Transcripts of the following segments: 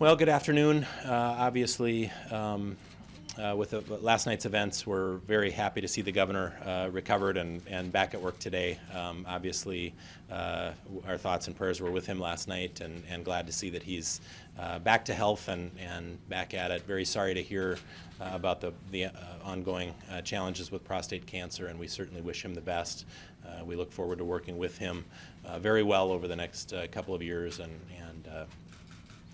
Well, good afternoon. Obviously, with last night's events, we're very happy to see the governor recovered and back at work today. Obviously, our thoughts and prayers were with him last night, and glad to see that he's back to health and back at it. Very sorry to hear about the ongoing challenges with prostate cancer, and we certainly wish him the best. We look forward to working with him very well over the next couple of years, and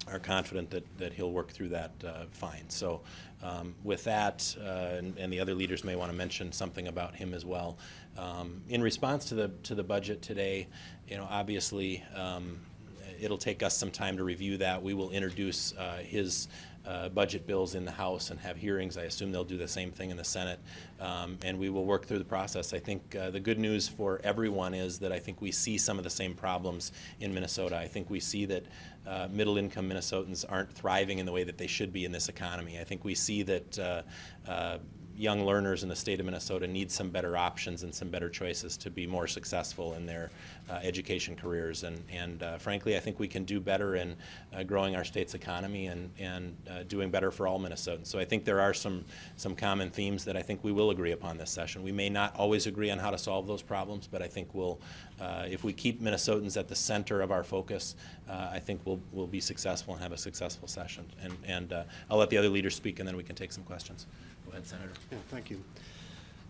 are confident that he'll work through that fine. So with that, and the other leaders may want to mention something about him as well. In response to the budget today, obviously it'll take us some time to review that. We will introduce his budget bills in the House and have hearings. I assume they'll do the same thing in the Senate, and we will work through the process. I think the good news for everyone is that I think we see some of the same problems in Minnesota. I think we see that middle-income Minnesotans aren't thriving in the way that they should be in this economy. I think we see that young learners in the state of Minnesota need some better options and some better choices to be more successful in their education careers. And frankly, I think we can do better in growing our state's economy and doing better for all Minnesotans. So I think there are some common themes that I think we will agree upon this session. We may not always agree on how to solve those problems, but I think we'll, if we keep Minnesotans at the center of our focus, I think we'll be successful and have a successful session. And I'll let the other leaders speak, and then we can take some questions. Go ahead, Senator. Yeah, thank you.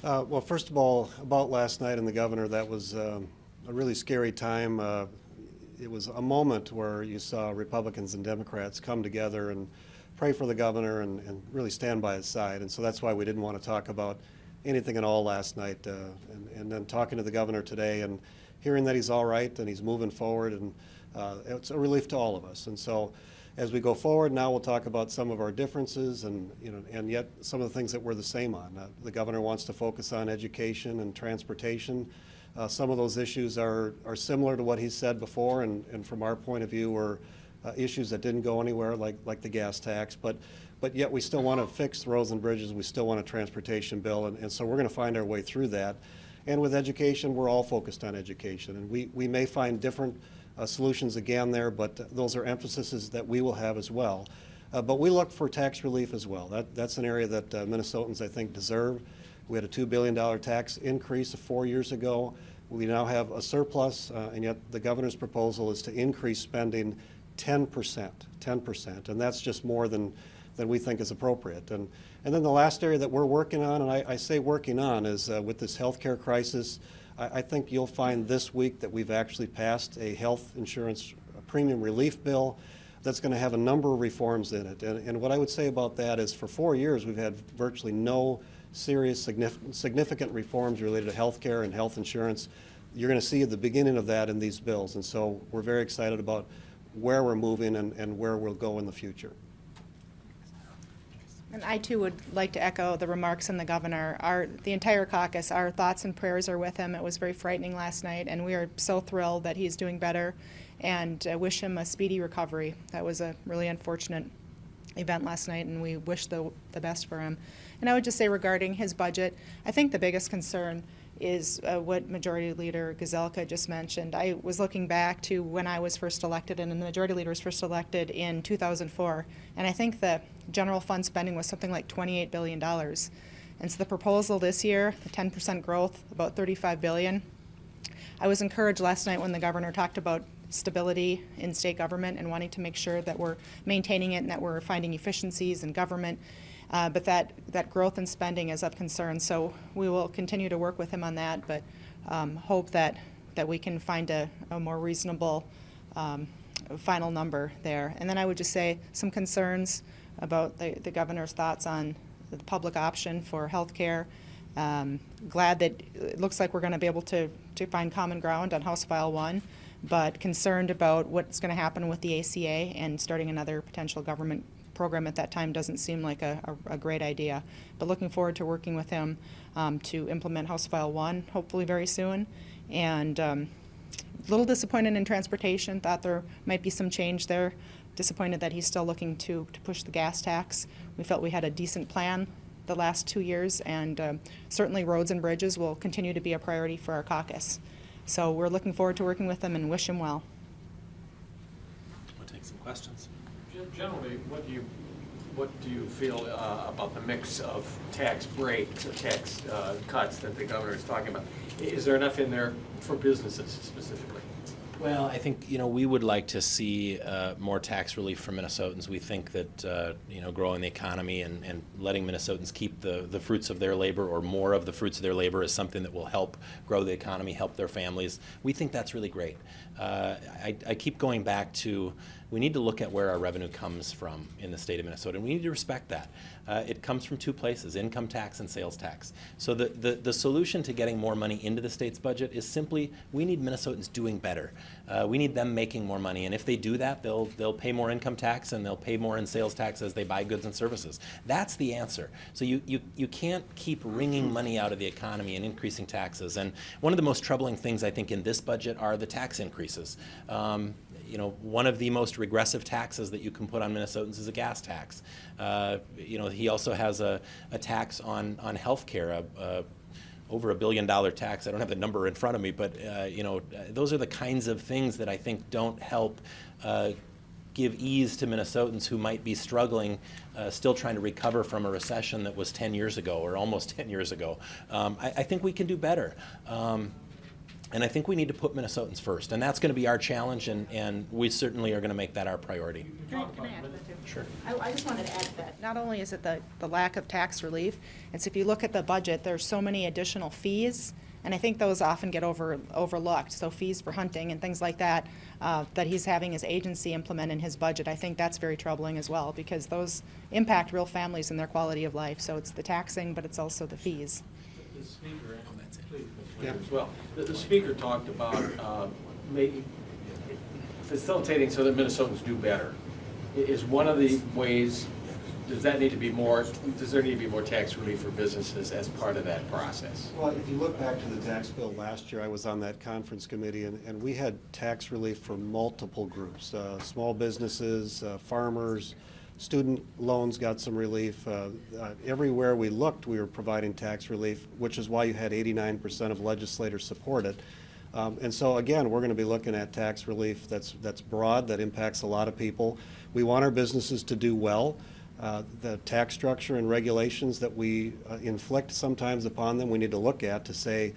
Well, first of all, about last night and the governor, that was a really scary time. It was a moment where you saw Republicans and Democrats come together and pray for the governor and really stand by his side. And so that's why we didn't want to talk about anything at all last night. And then talking to the governor today and hearing that he's all right and he's moving forward, and it's a relief to all of us. And so as we go forward, now we'll talk about some of our differences and yet some of the things that we're the same on. The governor wants to focus on education and transportation. Some of those issues are similar to what he said before, and from our point of view were issues that didn't go anywhere, like the gas tax. But yet we still want to fix roads and bridges. We still want a transportation bill, and so we're going to find our way through that. And with education, we're all focused on education, and we may find different solutions again there, but those are emphases that we will have as well. But we look for tax relief as well. That's an area that Minnesotans, I think, deserve. We had a $2 billion tax increase 4 years ago. We now have a surplus, and yet the governor's proposal is to increase spending 10%, and that's just more than we think is appropriate. And then the last area that we're working on, and I say working on, is with this healthcare crisis. I think you'll find this week that we've actually passed a health insurance premium relief bill that's going to have a number of reforms in it. And what I would say about that is for 4 years we've had virtually no serious significant reforms related to health care and health insurance. You're going to see the beginning of that in these bills. And so we're very excited about where we're moving and where we'll go in the future. And I too would like to echo the remarks from the governor. The entire caucus, our thoughts and prayers are with him. It was very frightening last night, and we are so thrilled that he's doing better, and wish him a speedy recovery. That was a really unfortunate event last night, and we wish the best for him. And I would just say regarding his budget, I think the biggest concern is what Majority Leader Gazelka just mentioned. I was looking back to when I was first elected, and the Majority Leader was first elected in 2004, and I think the general fund spending was something like $28 billion. And so the proposal this year, the 10% growth, about $35 billion. I was encouraged last night when the governor talked about stability in state government and wanting to make sure that we're maintaining it and that we're finding efficiencies in government. But that growth in spending is of concern, so we will continue to work with him on that, but hope that we can find a more reasonable final number there. And then I would just say some concerns about the governor's thoughts on the public option for health care. Glad that it looks like we're going to be able to find common ground on House File 1, but concerned about what's going to happen with the ACA, and starting another potential government program at that time doesn't seem like a great idea. But looking forward to working with him to implement House File 1, hopefully very soon. And a little disappointed in transportation, thought there might be some change there. Disappointed that he's still looking to push the gas tax. We felt we had a decent plan the last 2 years, and certainly roads and bridges will continue to be a priority for our caucus. So we're looking forward to working with him and wish him well. We'll take some questions. Generally, what do you feel about the mix of tax breaks or tax cuts that the governor is talking about? Is there enough in there for businesses specifically? Well, I think, we would like to see more tax relief for Minnesotans. We think that, growing the economy and letting Minnesotans keep the fruits of their labor, or more of the fruits of their labor, is something that will help grow the economy, help their families. We think that's really great. I keep going back to, we need to look at where our revenue comes from in the state of Minnesota, and we need to respect that. It comes from two places, income tax and sales tax. So the solution to getting more money into the state's budget is simply, we need Minnesotans doing better. We need them making more money, and if they do that, they'll pay more income tax and they'll pay more in sales tax as they buy goods and services. That's the answer. So you can't keep wringing money out of the economy and increasing taxes. And one of the most troubling things, I think, in this budget are the tax increases. One of the most regressive taxes that you can put on Minnesotans is a gas tax. He also has a tax on health care, over $1 billion tax. I don't have the number in front of me, but those are the kinds of things that I think don't help give ease to Minnesotans who might be struggling, still trying to recover from a recession that was 10 years ago, or almost 10 years ago. I think we can do better. And I think we need to put Minnesotans first, and that's going to be our challenge, and we certainly are going to make that our priority. Can I add that too? Sure. I just wanted to add that not only is it the lack of tax relief, it's if you look at the budget, there's so many additional fees, and I think those often get overlooked. So fees for hunting and things like that, that he's having his agency implement in his budget. I think that's very troubling as well, because those impact real families and their quality of life. So it's the taxing, but it's also the fees. The speaker, please, Yeah. as well. The speaker talked about facilitating so that Minnesotans do better. Is one of the ways, does there need to be more tax relief for businesses as part of that process? Well, if you look back to the tax bill last year, I was on that conference committee, and we had tax relief for multiple groups, small businesses, farmers, student loans got some relief. Everywhere we looked, we were providing tax relief, which is why you had 89% of legislators support it. And so again, we're going to be looking at tax relief that's broad, that impacts a lot of people. We want our businesses to do well. The tax structure and regulations that we inflict sometimes upon them, we need to look at to say,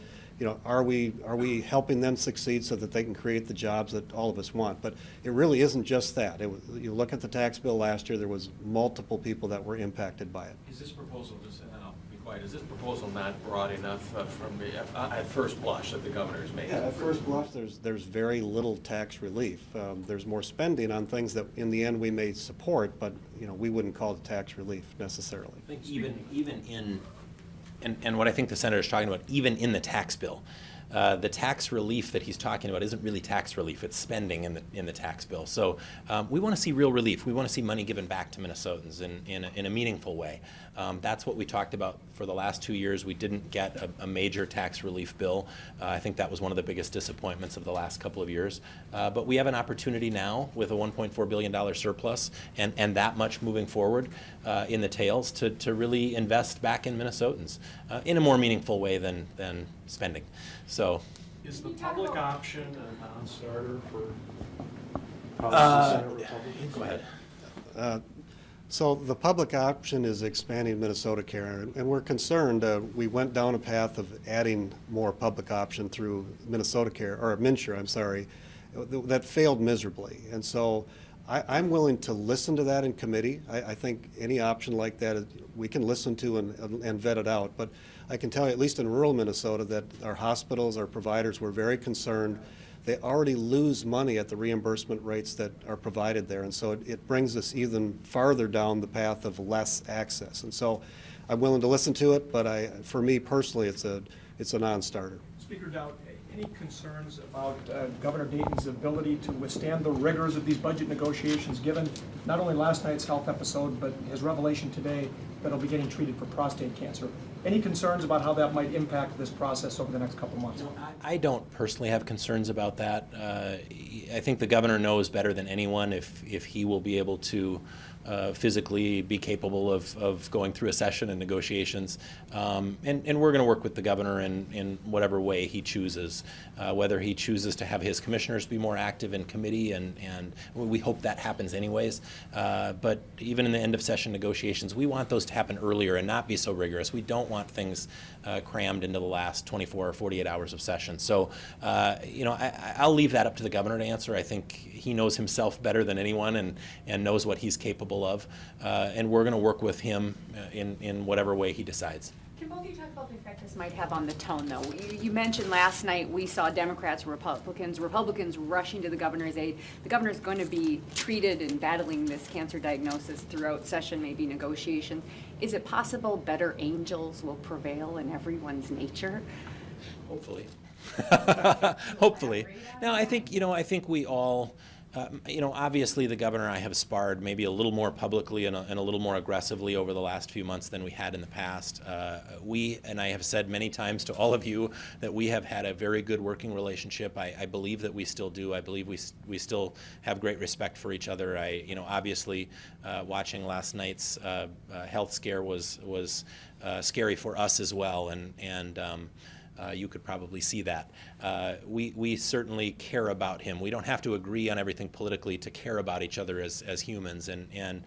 are we helping them succeed so that they can create the jobs that all of us want? But it really isn't just that. You look at the tax bill last year, there was multiple people that were impacted by it. Is this proposal, and I'll be quiet, is this proposal not broad enough at first blush that the governor is making? Yeah, at first blush, there's very little tax relief. There's more spending on things that in the end we may support, but we wouldn't call it tax relief necessarily. I think even in, and what I think the senator's talking about, even in the tax bill, the tax relief that he's talking about isn't really tax relief, it's spending in the tax bill. So we want to see real relief. We want to see money given back to Minnesotans in a meaningful way. That's what we talked about for the last 2 years. We didn't get a major tax relief bill. I think that was one of the biggest disappointments of the last couple of years. But we have an opportunity now with a $1.4 billion surplus and that much moving forward in the tails to really invest back in Minnesotans in a more meaningful way than spending. So, is the public option a non-starter for House and Senate Republicans? go ahead. So the public option is expanding Minnesota Care, and we're concerned. We went down a path of adding more public option through Minnesota Care, or MNsure, I'm sorry, that failed miserably. And so I'm willing to listen to that in committee. I think any option like that we can listen to and vet it out. But I can tell you, at least in rural Minnesota, that our hospitals, our providers were very concerned. They already lose money at the reimbursement rates that are provided there, and so it brings us even farther down the path of less access. And so I'm willing to listen to it, but for me personally, it's a non-starter. Speaker Daudt, any concerns about Governor Dayton's ability to withstand the rigors of these budget negotiations, given not only last night's health episode, but his revelation today that'll be getting treated for prostate cancer. Any concerns about how that might impact this process over the next couple months? I don't personally have concerns about that. I think the governor knows better than anyone if he will be able to physically be capable of going through a session and negotiations. And we're going to work with the governor in whatever way he chooses, whether he chooses to have his commissioners be more active in committee, and we hope that happens anyways. But even in the end of session negotiations, we want those to happen earlier and not be so rigorous. We don't want things crammed into the last 24 or 48 hours of session. So, I'll leave that up to the governor to answer. I think he knows himself better than anyone and knows what he's capable of. And we're going to work with him in whatever way he decides. Can both of you talk about the effect this might have on the tone, though? You mentioned last night we saw Democrats, Republicans rushing to the governor's aid. The governor's going to be treated and battling this cancer diagnosis throughout session, maybe negotiations. Is it possible better angels will prevail in everyone's nature? Hopefully. Hopefully. Now, I think we all, obviously the governor and I have sparred maybe a little more publicly and a little more aggressively over the last few months than we had in the past. And I have said many times to all of you that we have had a very good working relationship. I believe that we still do. I believe we still have great respect for each other. Obviously, watching last night's health scare was scary for us as well, and you could probably see that. We certainly care about him. We don't have to agree on everything politically to care about each other as humans, and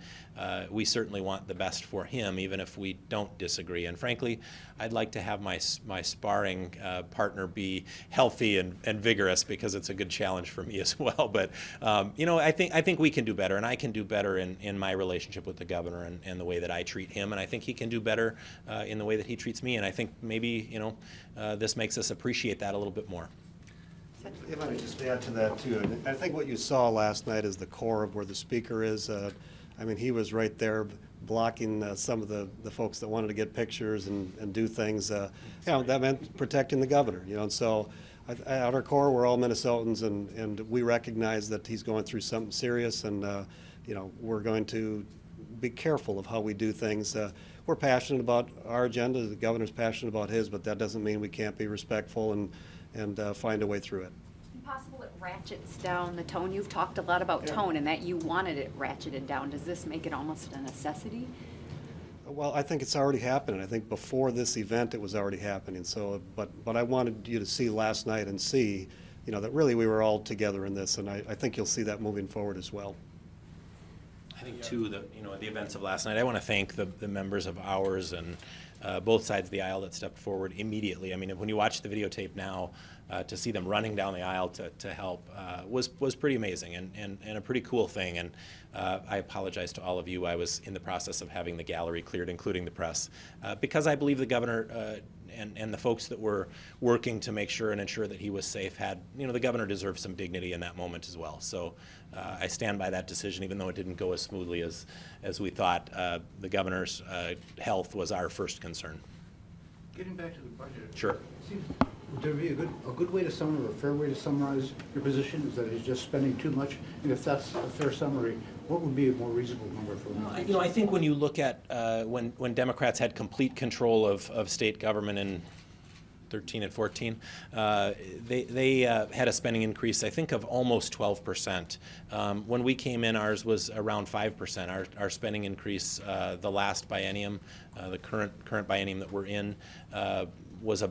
we certainly want the best for him, even if we don't disagree. And frankly, I'd like to have my sparring partner be healthy and vigorous, because it's a good challenge for me as well. But I think we can do better, and I can do better in my relationship with the governor and the way that I treat him, and I think he can do better in the way that he treats me. And I think maybe this makes us appreciate that a little bit more. If I could just add to that too, and I think what you saw last night is the core of where the speaker is. He was right there blocking some of the folks that wanted to get pictures and do things. That meant protecting the governor. And so at our core, we're all Minnesotans, and we recognize that he's going through something serious, and we're going to be careful of how we do things. We're passionate about our agenda. The governor's passionate about his, but that doesn't mean we can't be respectful and find a way through it. Possible it ratchets down the tone. You've talked a lot about tone and that you wanted it ratcheted down. Does this make it almost a necessity? Well, I think it's already happening. I think before this event it was already happening. So, but I wanted you to see last night and see, that really we were all together in this, and I think you'll see that moving forward as well. I think too, the events of last night, I want to thank the members of ours and both sides of the aisle that stepped forward immediately. When you watch the videotape now, to see them running down the aisle to help was pretty amazing and a pretty cool thing. And I apologize to all of you. I was in the process of having the gallery cleared, including the press, because I believe the governor and the folks that were working to make sure and ensure that he was safe had, the governor deserved some dignity in that moment as well. So I stand by that decision, even though it didn't go as smoothly as we thought. The governor's health was our first concern. Getting back to the budget. Sure. Would there be a good way to summarize, or a fair way to summarize your position, is that he's just spending too much? And if that's a fair summary, what would be a more reasonable number for him? I think when you look at when Democrats had complete control of state government in 13 and 14, they had a spending increase, I think, of almost 12%. When we came in, ours was around 5%. Our spending increase, the last biennium, the current biennium that we're in, was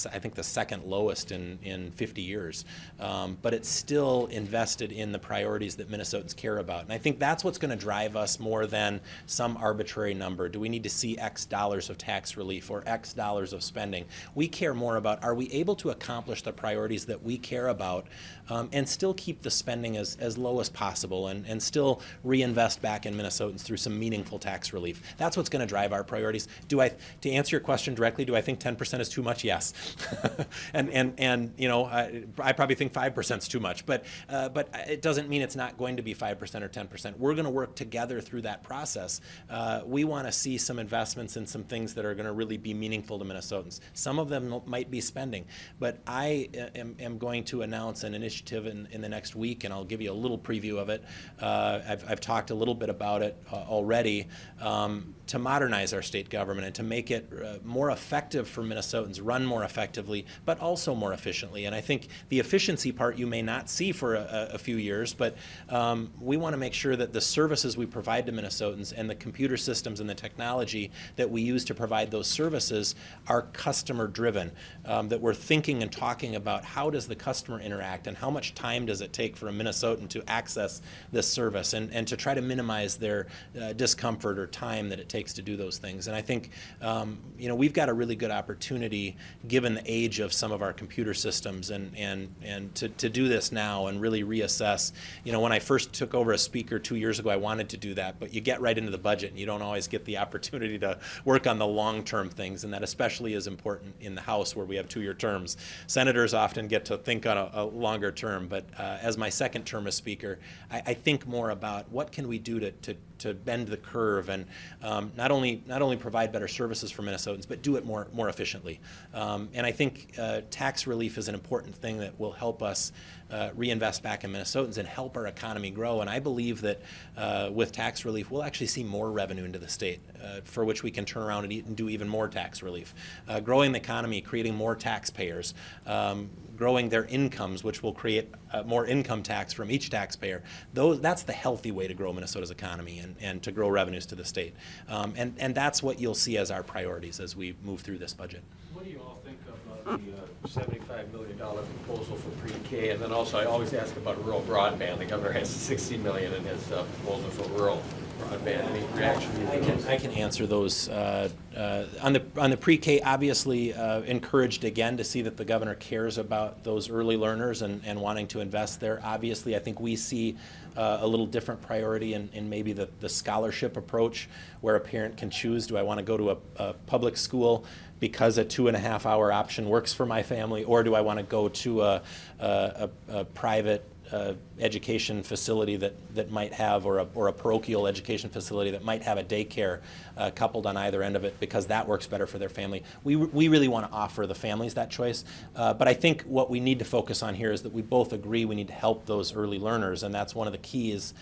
I think the second lowest in 50 years. But it's still invested in the priorities that Minnesotans care about. And I think that's what's going to drive us more than some arbitrary number. Do we need to see X dollars of tax relief or X dollars of spending? We care more about, are we able to accomplish the priorities that we care about and still keep the spending as low as possible and still reinvest back in Minnesotans through some meaningful tax relief? That's what's going to drive our priorities. To answer your question directly, do I think 10% is too much? much? Yes. and you know, I probably think 5% is too much, but it doesn't mean it's not going to be 5% or 10%. We're going to work together through that process. We want to see some investments in some things that are going to really be meaningful to Minnesotans. Some of them might be spending, but I am going to announce an initiative in the next week, and I'll give you a little preview of it. I've talked a little bit about it already, to modernize our state government and to make it more effective for Minnesotans, run more effectively, but also more efficiently. And I think the efficiency part you may not see for a few years, but we want to make sure that the services we provide to Minnesotans and the computer systems and the technology that we use to provide those services are customer driven, that we're thinking and talking about how does the customer interact and how much time does it take for a Minnesotan to access this service, and to try to minimize their discomfort or time that it takes to do those things. And I think you know, we've got a really good opportunity, given the age of some of our computer systems, and to do this now and really reassess. You know, when I first took over as speaker 2 years ago, I wanted to do that, but you get right into the budget and you don't always get the opportunity to work on the long-term things, and that especially is important in the House where we have 2-year terms. Senators often get to think on a longer term, but as my second term as speaker, I think more about what can we do to bend the curve and not only provide better services for Minnesotans, but do it more efficiently. And I think tax relief is an important thing that will help us reinvest back in Minnesotans and help our economy grow. And I believe that with tax relief, we'll actually see more revenue into the state, for which we can turn around and do even more tax relief. Growing the economy, creating more taxpayers, growing their incomes, which will create more income tax from each taxpayer. That's the healthy way to grow Minnesota's economy and to grow revenues to the state. And that's what you'll see as our priorities as we move through this budget. What do you all think about the $75 million proposal for pre-K? And then also, I always ask about rural broadband. The governor has $60 million in his proposal for rural broadband. Any reaction? I can answer those. On the pre-K, obviously encouraged again to see that the governor cares about those early learners and wanting to invest there. Obviously, I think we see a little different priority in maybe the scholarship approach, where a parent can choose, do I want to go to a public school because a 2.5-hour option works for my family, or do I want to go to a private education facility that might have, or a parochial education facility that might have a daycare coupled on either end of it, because that works better for their family. We really want to offer the families that choice. But I think what we need to focus on here is that we both agree we need to help those early learners, and that's one of the keys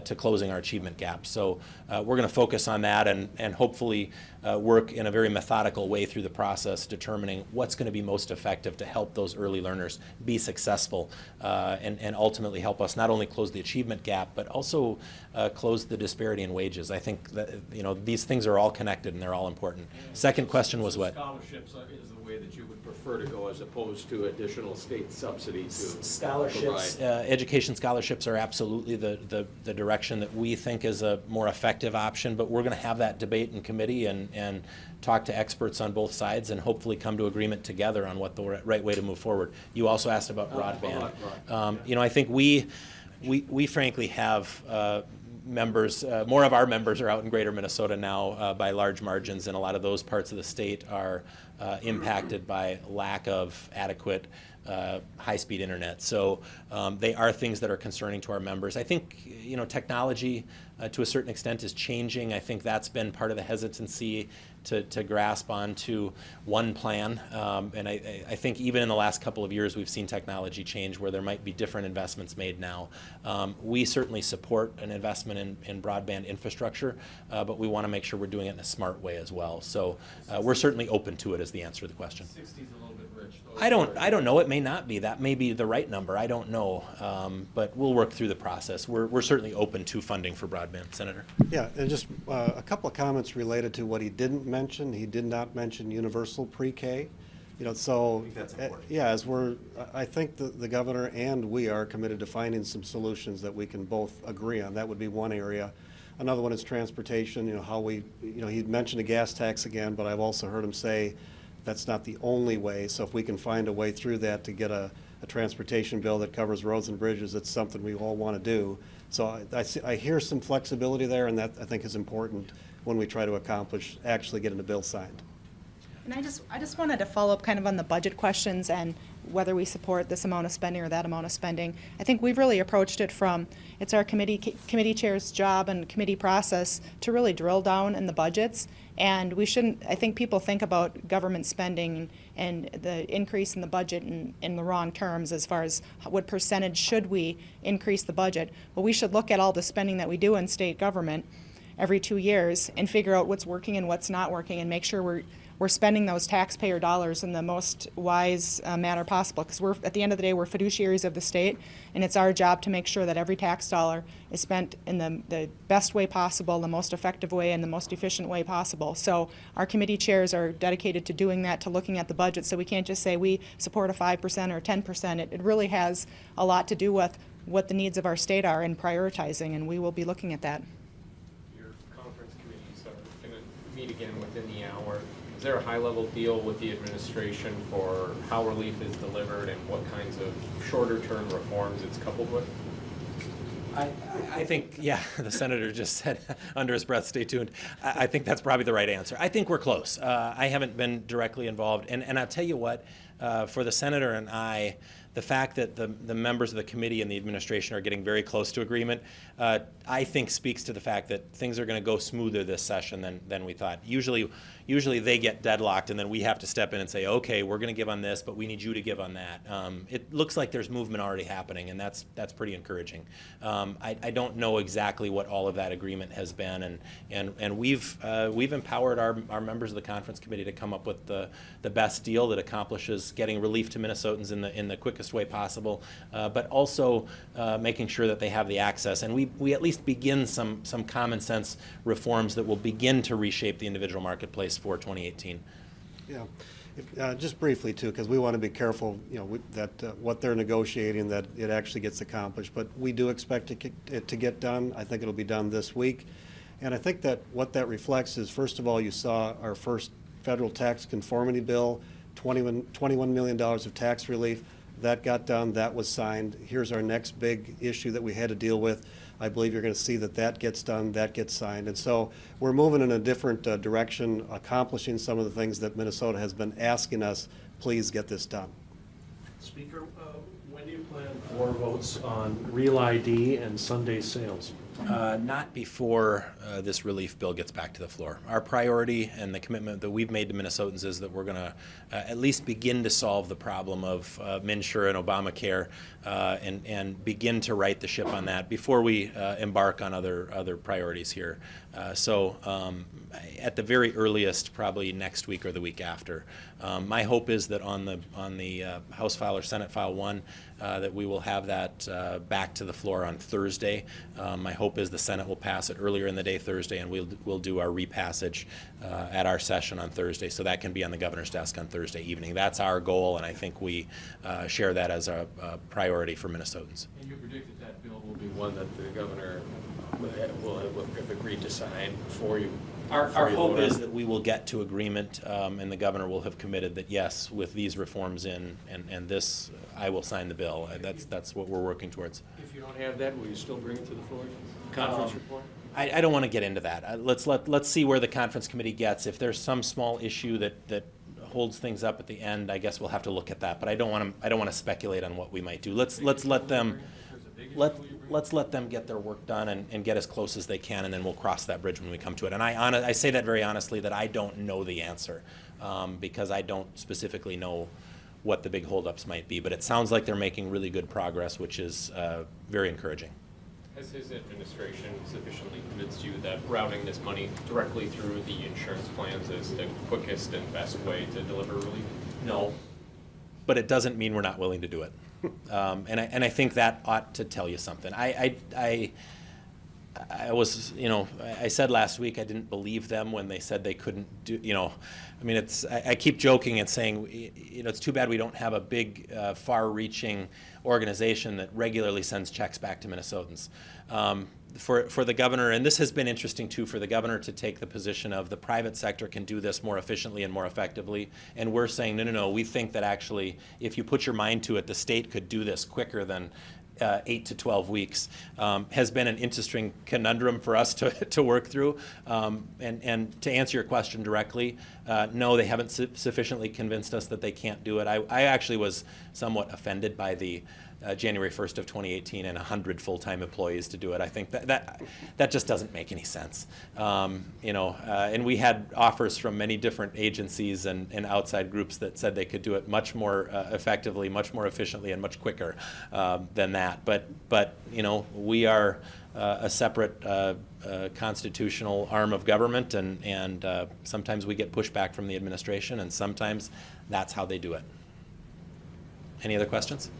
to closing our achievement gap. So we're going to focus on that and hopefully work in a very methodical way through the process, determining what's going to be most effective to help those early learners be successful and ultimately help us not only close the achievement gap, but also close the disparity in wages. I think that, you know, these things are all connected and they're all important. Second question was what? Scholarships is the way that you would prefer to go, as opposed to additional state subsidy to Scholarships, provide. education scholarships are absolutely the direction that we think is a more effective option, but we're going to have that debate in committee and talk to experts on both sides and hopefully come to agreement together on what the right way to move forward. You also asked about broadband. You know, I think we frankly have members, more of our members are out in greater Minnesota now by large margins, and a lot of those parts of the state are impacted by lack of adequate high-speed internet. So they are things that are concerning to our members. I think, you know, technology to a certain extent is changing. I think that's been part of the hesitancy to grasp onto one plan. And I think even in the last couple of years, we've seen technology change where there might be different investments made now. We certainly support an investment in broadband infrastructure, but we want to make sure we're doing it in a smart way as well. So we're certainly open to it, is the answer to the question. 60's a little bit rich, though. I don't know. It may not be. That may be the right number. I don't know. But we'll work through the process. We're certainly open to funding for broadband, Senator. Yeah, and just a couple of comments related to what he didn't mention. He did not mention universal pre-K. You know, so, I think that's important. yeah, I think the governor and we are committed to finding some solutions that we can both agree on. That would be one area. Another one is transportation, you know, how we, you know, he mentioned a gas tax again, but I've also heard him say that's not the only way. So if we can find a way through that to get a transportation bill that covers roads and bridges, it's something we all want to do. So I hear some flexibility there, and that I think is important when we try to accomplish actually getting a bill signed. And I just wanted to follow up kind of on the budget questions and whether we support this amount of spending or that amount of spending. I think we've really approached it from, it's our committee chair's job and committee process to really drill down in the budgets. And we shouldn't, I think people think about government spending and the increase in the budget in the wrong terms as far as what percentage should we increase the budget. Well, we should look at all the spending that we do in state government every 2 years and figure out what's working and what's not working and make sure we're spending those taxpayer dollars in the most wise manner possible. Because we're, at the end of the day, we're fiduciaries of the state, and it's our job to make sure that every tax dollar is spent in the best way possible, the most effective way, and the most efficient way possible. So our committee chairs are dedicated to doing that, to looking at the budget. So we can't just say we support a 5% or 10%. It really has a lot to do with what the needs of our state are and prioritizing, and we will be looking at that. Your conference committees are going to meet again within the hour. Is there a high-level deal with the administration for how relief is delivered and what kinds of shorter-term reforms it's coupled with? I think, yeah, the senator just said under his breath, stay tuned. I think that's probably the right answer. I think we're close. I haven't been directly involved. And I'll tell you what, for the senator and I, the fact that the members of the committee and the administration are getting very close to agreement, I think speaks to the fact that things are going to go smoother this session than we thought. Usually they get deadlocked and then we have to step in and say, okay, we're going to give on this, but we need you to give on that. It looks like there's movement already happening, and that's pretty encouraging. I don't know exactly what all of that agreement has been, and we've empowered our members of the conference committee to come up with the best deal that accomplishes getting relief to Minnesotans in the quickest way possible, but also making sure that they have the access. And we at least begin some common sense reforms that will begin to reshape the individual marketplace for 2018. Yeah, just briefly too, because we want to be careful, that what they're negotiating, that it actually gets accomplished. But we do expect it to get done. I think it'll be done this week. And I think that what that reflects is, first of all, you saw our first federal tax conformity bill, $21 million of tax relief. That got done, that was signed. Here's our next big issue that we had to deal with. I believe you're going to see that gets done, that gets signed. And so we're moving in a different direction, accomplishing some of the things that Minnesota has been asking us, please get this done. Speaker, when do you plan for votes on Real ID and Sunday sales? Not before this relief bill gets back to the floor. Our priority and the commitment that we've made to Minnesotans is that we're going to at least begin to solve the problem of MNsure and Obamacare and begin to right the ship on that before we embark on other priorities here. So at the very earliest, probably next week or the week after. My hope is that on the House file or Senate file 1, that we will have that back to the floor on Thursday. My hope is the Senate will pass it earlier in the day Thursday, and we'll do our repassage at our session on Thursday, so that can be on the governor's desk on Thursday evening. That's our goal, and I think we share that as a priority for Minnesotans. And you predict that bill will be one that the governor will have agreed to sign for you? Our hope is that we will get to agreement, and the governor will have committed that, yes, with these reforms in and this, I will sign the bill. That's what we're working towards. If you don't have that, will you still bring it to the floor? Conference report? I don't want to get into that. Let's see where the conference committee gets. If there's some small issue that holds things up at the end, I guess we'll have to look at that. But I don't want to speculate on what we might do. Let's let them get their work done and get as close as they can, and then we'll cross that bridge when we come to it. And I say that very honestly, that I don't know the answer because I don't specifically know what the big holdups might be. But it sounds like they're making really good progress, which is very encouraging. Has his administration sufficiently convinced you that routing this money directly through the insurance plans is the quickest and best way to deliver relief? No. But it doesn't mean we're not willing to do it. And I think that ought to tell you something. I was, I said last week I didn't believe them when they said they couldn't do, I mean, I keep joking and saying, it's too bad we don't have a big, far-reaching organization that regularly sends checks back to Minnesotans. For the governor, and this has been interesting too, for the governor to take the position of the private sector can do this more efficiently and more effectively, and we're saying, no, we think that actually, if you put your mind to it, the state could do this quicker than 8 to 12 weeks has been an interesting conundrum for us to work through. And to answer your question directly, no, they haven't sufficiently convinced us that they can't do it. I actually was somewhat offended by the January 1st of 2018 and 100 full-time employees to do it. I think that just doesn't make any sense. And we had offers from many different agencies and outside groups that said they could do it much more effectively, much more efficiently, and much quicker than that. But we are a separate constitutional arm of government, and sometimes we get pushback from the administration, and sometimes that's how they do it. Any other questions?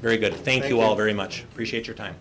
Very good. Thank you all very much. Appreciate your time.